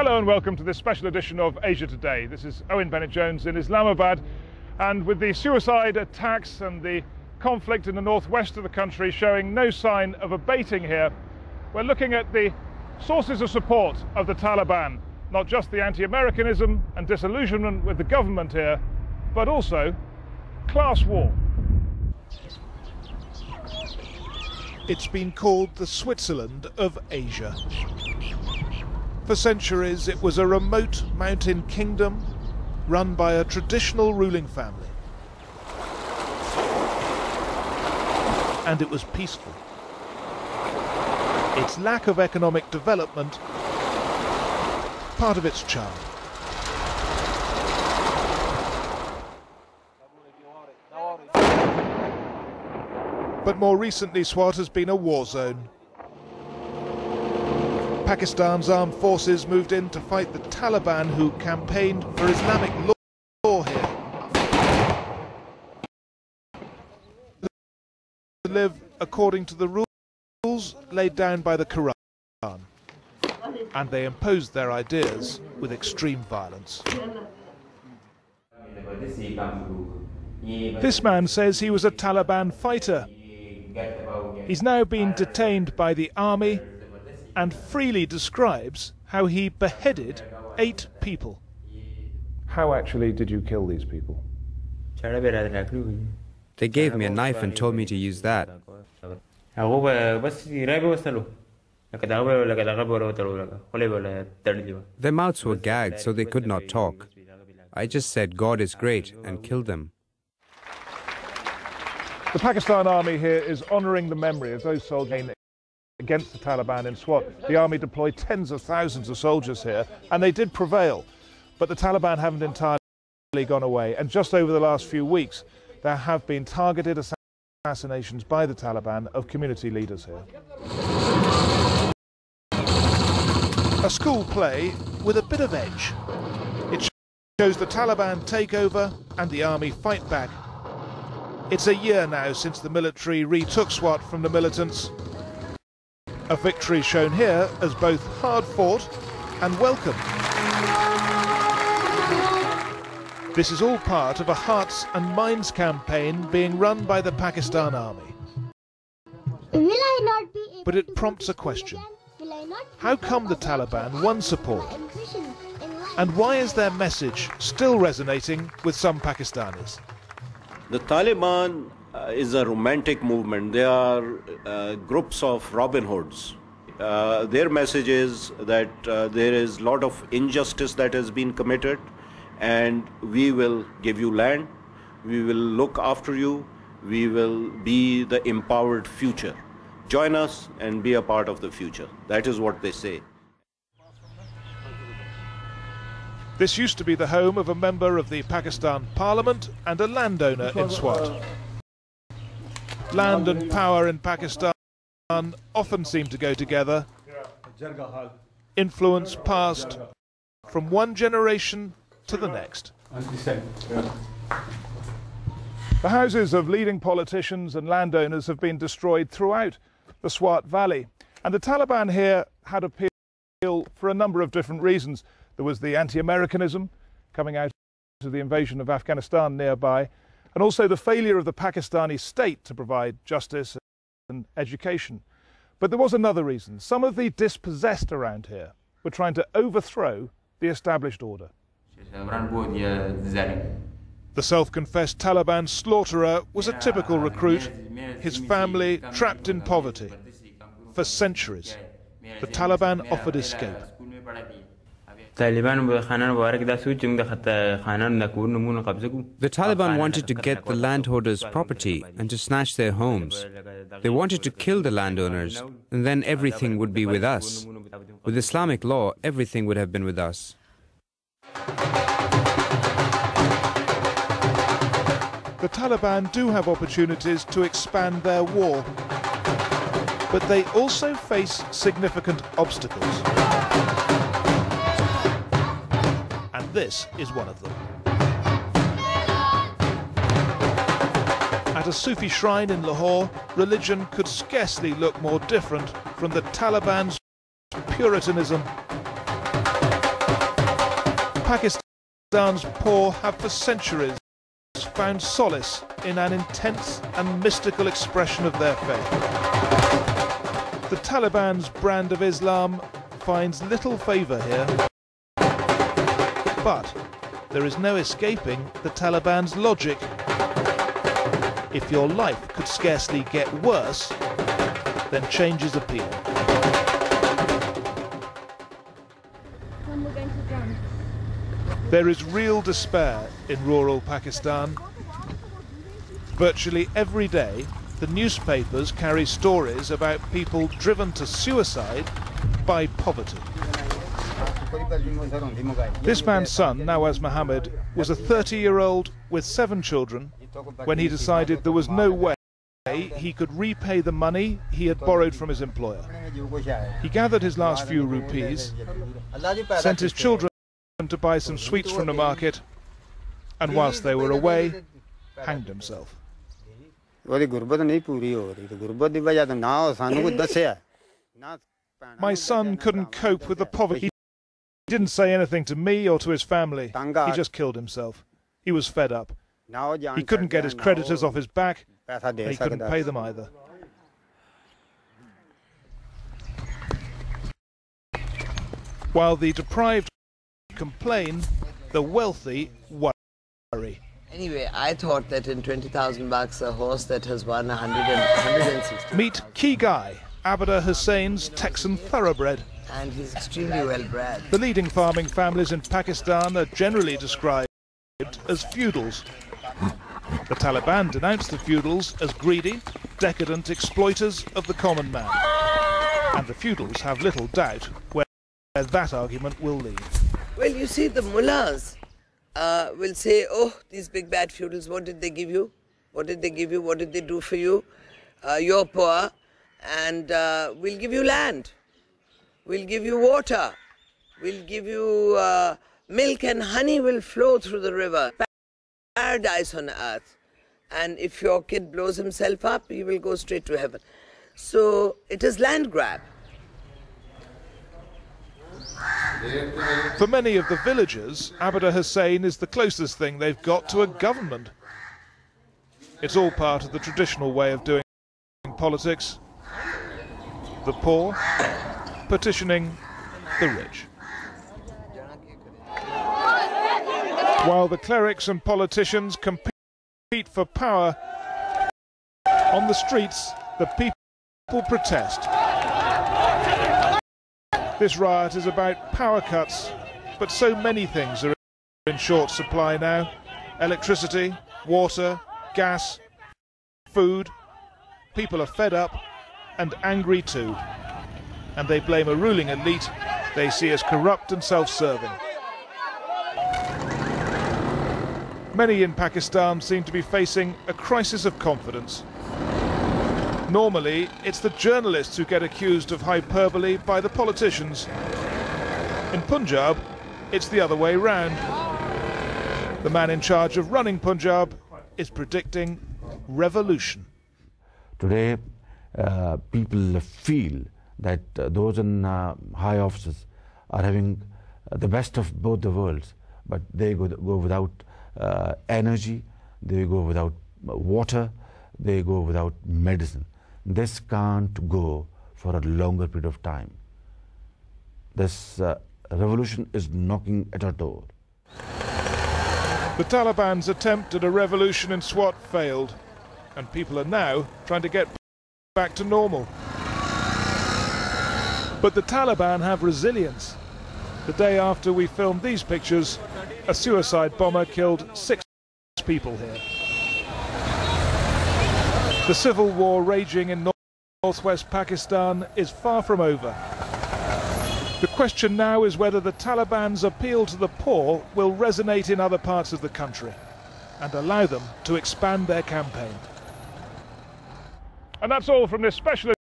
Hello and welcome to this special edition of Asia Today. This is Owen Bennett-Jones in Islamabad, and with the suicide attacks and the conflict in the northwest of the country showing no sign of abating here, we're looking at the sources of support of the Taliban, not just the anti-Americanism and disillusionment with the government here, but also class war. It's been called the Switzerland of Asia. For centuries, it was a remote mountain kingdom run by a traditional ruling family. And it was peaceful. Its lack of economic development, part of its charm. But more recently, Swat has been a war zone. Pakistan's armed forces moved in to fight the Taliban, who campaigned for Islamic law here. To live according to the rules laid down by the Quran. And they imposed their ideas with extreme violence. This man says he was a Taliban fighter. He's now been detained by the army and freely describes how he beheaded 8 people. How actually did you kill these people? They gave me a knife and told me to use that. Their mouths were gagged so they could not talk. I just said God is great and killed them. The Pakistan army here is honouring the memory of those soldiers against the Taliban in Swat. The army deployed tens of thousands of soldiers here, and they did prevail. But the Taliban haven't entirely gone away. And just over the last few weeks, there have been targeted assassinations by the Taliban of community leaders here. A school play with a bit of edge. It shows the Taliban take over and the army fight back. It's a year now since the military retook Swat from the militants. A victory shown here as both hard-fought and welcome. This is all part of a Hearts and Minds campaign being run by the Pakistan army. But it prompts a question. How come the Taliban won support? And why is their message still resonating with some Pakistanis? The Taliban is a romantic movement. They are groups of Robin Hoods. Their message is that there is a lot of injustice that has been committed, and we will give you land, we will look after you, we will be the empowered future. Join us and be a part of the future. That is what they say. This used to be the home of a member of the Pakistan Parliament and a landowner in Swat. Land and power in Pakistan often seem to go together. Influence passed from one generation to the next. The houses of leading politicians and landowners have been destroyed throughout the Swat Valley. And the Taliban here had appeal for a number of different reasons. There was the anti-Americanism coming out of the invasion of Afghanistan nearby, and also the failure of the Pakistani state to provide justice and education. But there was another reason. Some of the dispossessed around here were trying to overthrow the established order. The self-confessed Taliban slaughterer was a typical recruit, his family trapped in poverty. For centuries, the Taliban offered escape. The Taliban wanted to get the landholders' property and to snatch their homes. They wanted to kill the landowners, and then everything would be with us. With Islamic law, everything would have been with us. The Taliban do have opportunities to expand their war, but they also face significant obstacles. And this is one of them. At a Sufi shrine in Lahore, religion could scarcely look more different from the Taliban's Puritanism. Pakistan's poor have for centuries found solace in an intense and mystical expression of their faith. The Taliban's brand of Islam finds little favour here, but there is no escaping the Taliban's logic. If your life could scarcely get worse, then change is appeal. There is real despair in rural Pakistan. Virtually every day, the newspapers carry stories about people driven to suicide by poverty. This man's son, Nawaz Mohammed, was a 30-year-old with 7 children when he decided there was no way he could repay the money he had borrowed from his employer. He gathered his last few rupees, sent his children to buy some sweets from the market, and whilst they were away, hanged himself. My son couldn't cope with the poverty. He didn't say anything to me or to his family. He just killed himself. He was fed up. He couldn't get his creditors off his back, and he couldn't pay them either. While the deprived complain, the wealthy worry. Anyway, I thought that in 20,000 bucks a horse that has won 160. Meet Key Guy, Abida Hussein's Texan thoroughbred. And he's extremely well bred. The leading farming families in Pakistan are generally described as feudals. The Taliban denounced the feudals as greedy, decadent exploiters of the common man. And the feudals have little doubt where that argument will lead. Well, you see, the mullahs will say, oh, these big bad feudals, what did they give you? What did they give you? What did they do for you? You're poor, and we'll give you land. We'll give you water. We'll give you milk, and honey will flow through the river. Paradise on earth. And if your kid blows himself up, he will go straight to heaven. So it is land grab. For many of the villagers, Abida Hussein is the closest thing they've got to a government. It's all part of the traditional way of doing politics. The poor petitioning the rich. While the clerics and politicians compete for power, on the streets, the people protest. This riot is about power cuts, but so many things are in short supply now. Electricity, water, gas, food. People are fed up and angry too. And they blame a ruling elite they see as corrupt and self-serving. Many in Pakistan seem to be facing a crisis of confidence. Normally, it's the journalists who get accused of hyperbole by the politicians. In Punjab, it's the other way round. The man in charge of running Punjab is predicting revolution. Today, people feel that those in high offices are having the best of both the worlds, but they go without energy, they go without water, they go without medicine. This can't go for a longer period of time. This revolution is knocking at our door. The Taliban's attempt at a revolution in Swat failed, and people are now trying to get back to normal. But the Taliban have resilience. The day after we filmed these pictures, a suicide bomber killed 6 people here. The civil war raging in northwest Pakistan is far from over. The question now is whether the Taliban's appeal to the poor will resonate in other parts of the country and allow them to expand their campaign. And that's all from this special